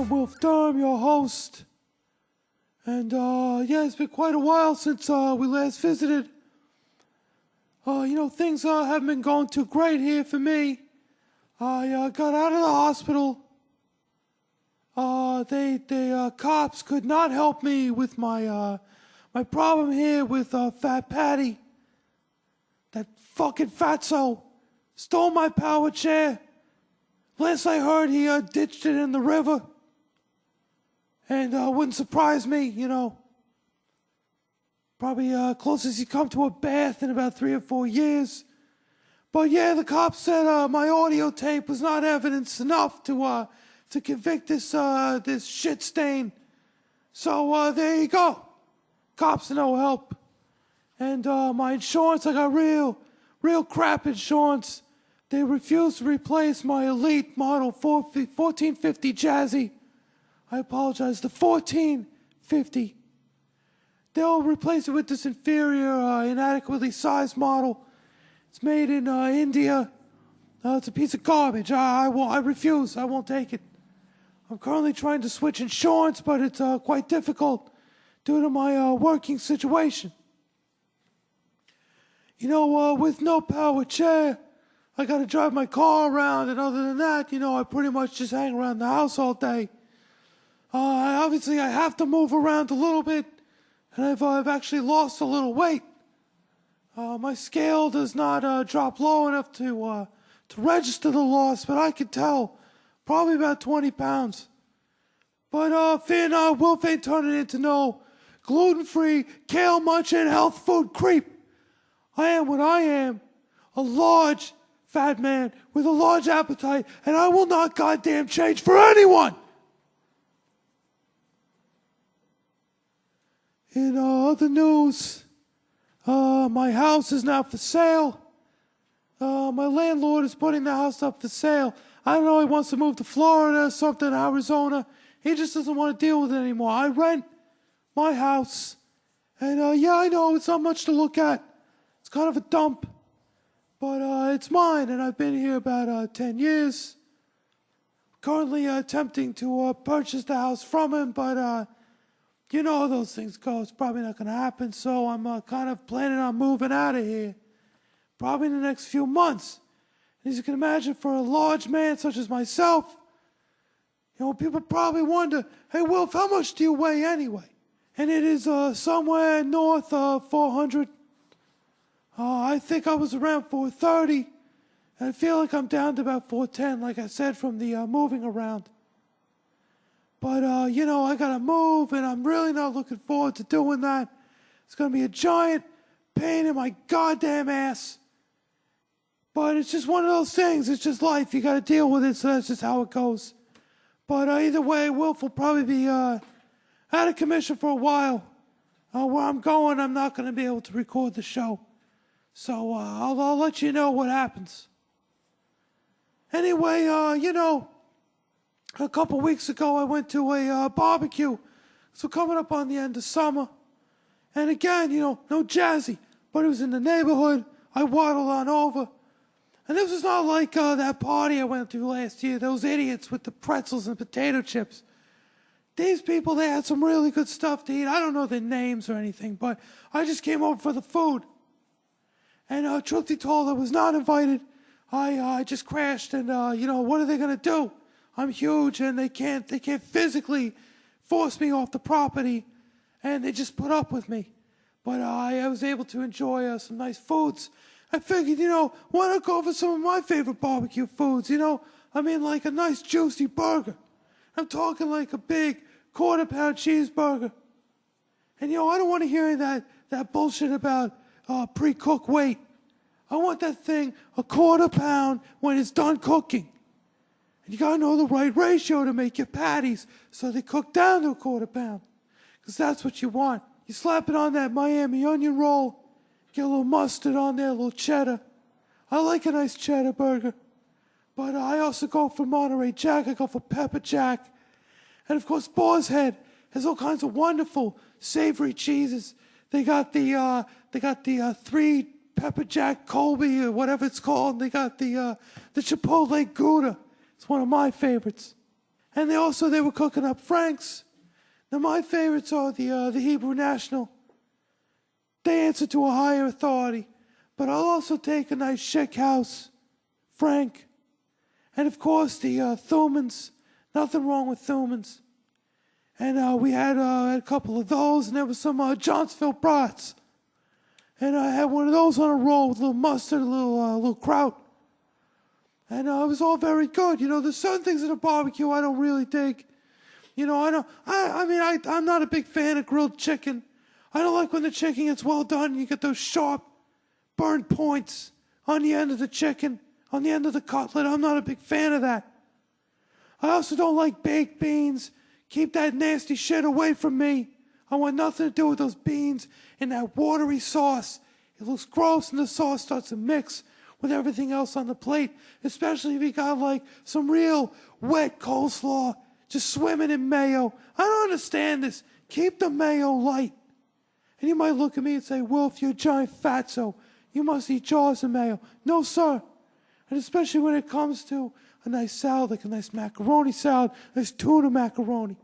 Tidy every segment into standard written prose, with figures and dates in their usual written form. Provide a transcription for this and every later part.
I'm Wilf Derm, your host. And yeah, it's been quite a while since we last visited. Things haven't been going too great here for me. I got out of the hospital. The cops could not help me with my problem here with Fat Patty. That fucking fatso stole my power chair. Last I heard, he ditched it in the river. And wouldn't surprise me, Probably closest you come to a bath in about 3 or 4 years. But yeah, the cops said my audio tape was not evidence enough to convict this shit stain. So there you go. Cops are no help. And my insurance, I got real crap insurance. They refused to replace my elite model 1450 Jazzy. I apologize, the 1450. They'll replace it with this inferior, inadequately sized model. It's made in India. It's a piece of garbage. I refuse. I won't take it. I'm currently trying to switch insurance, but it's quite difficult due to my working situation. With no power chair, I got to drive my car around, and other than that, I pretty much just hang around the house all day. Obviously, I have to move around a little bit, and I've actually lost a little weight. My scale does not drop low enough to register the loss, but I can tell, probably about 20 pounds. But fear not, Wilf ain't turning into no gluten-free, kale-munching health food creep. I am what I am, a large fat man with a large appetite, and I will not goddamn change for anyone. In other news, my house is now for sale. My landlord is putting the house up for sale. I don't know, he wants to move to Florida or something, Arizona. He just doesn't want to deal with it anymore. I rent my house. And yeah, I know, it's not much to look at. It's kind of a dump. But it's mine, and I've been here about 10 years. Currently attempting to purchase the house from him, but you know how those things go. It's probably not going to happen, so I'm kind of planning on moving out of here. Probably in the next few months. And as you can imagine, for a large man such as myself, people probably wonder, hey, Wilf, how much do you weigh anyway? And it is somewhere north of 400. I think I was around 430. And I feel like I'm down to about 410, like I said, from the moving around. But, I got to move, and I'm really not looking forward to doing that. It's going to be a giant pain in my goddamn ass. But it's just one of those things. It's just life. You got to deal with it, so that's just how it goes. But either way, Wilf will probably be out of commission for a while. Where I'm going, I'm not going to be able to record the show. So I'll let you know what happens. Anyway, a couple weeks ago I went to a barbecue. So coming up on the end of summer. And again, no Jazzy. But it was in the neighborhood. I waddled on over. And this was not like that party I went to last year. Those idiots with the pretzels and potato chips. These people, they had some really good stuff to eat. I don't know their names or anything, but I just came over for the food. And truth be told, I was not invited. I just crashed, and what are they gonna do? I'm huge, and they can't physically force me off the property, and they just put up with me. But I was able to enjoy some nice foods. I figured, why not go for some of my favorite barbecue foods? Like a nice juicy burger. I'm talking like a big quarter-pound cheeseburger. And I don't want to hear that bullshit about pre-cooked weight. I want that thing a quarter pound when it's done cooking. And you gotta know the right ratio to make your patties so they cook down to a quarter pound. Because that's what you want. You slap it on that Miami onion roll, get a little mustard on there, a little cheddar. I like a nice cheddar burger. But I also go for Monterey Jack, I go for Pepper Jack. And of course, Boar's Head has all kinds of wonderful savory cheeses. They got the 3 Pepper Jack Colby or whatever it's called. They got the Chipotle Gouda. It's one of my favorites. And they were cooking up Franks. Now my favorites are the Hebrew National. They answer to a higher authority. But I'll also take a nice Schick House, Frank. And of course the Thumans. Nothing wrong with Thumans. And we had a couple of those, and there was some Johnsonville brats. And I had one of those on a roll with a little mustard, a little kraut. And it was all very good. You know, there's certain things in a barbecue I don't really dig. You know, I'm not a big fan of grilled chicken. I don't like when the chicken gets well done and you get those sharp, burned points on the end of the chicken, on the end of the cutlet. I'm not a big fan of that. I also don't like baked beans. Keep that nasty shit away from me. I want nothing to do with those beans and that watery sauce. It looks gross and the sauce starts to mix with everything else on the plate, especially if you got like some real wet coleslaw just swimming in mayo. I don't understand this. Keep the mayo light. And you might look at me and say, Wilf, you're a giant fatso. You must eat jars of mayo. No, sir. And especially when it comes to a nice salad, like a nice macaroni salad, nice tuna macaroni.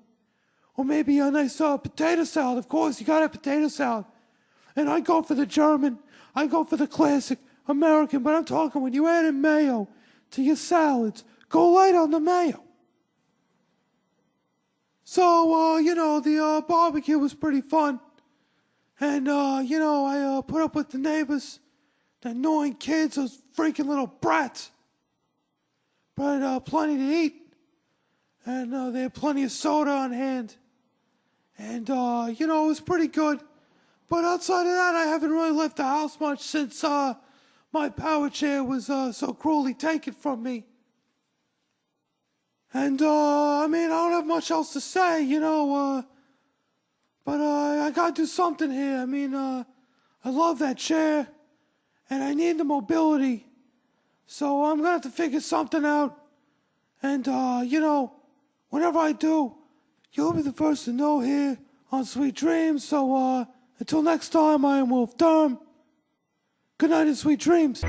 Or maybe a nice potato salad. Of course, you gotta have potato salad. And I go for the German. I go for the classic American. But I'm talking when you add in mayo to your salads, go light on the mayo. So, the barbecue was pretty fun. And, I put up with the neighbors, the annoying kids, those freaking little brats. But plenty to eat. And they had plenty of soda on hand. And, it was pretty good. But outside of that, I haven't really left the house much since my power chair was so cruelly taken from me. And, I don't have much else to say, but I gotta do something here. I love that chair, and I need the mobility. So I'm gonna have to figure something out. And, whenever I do, you'll be the first to know here on Sweet Dreams. So, until next time, I am Wilf Derm. Good night and sweet dreams.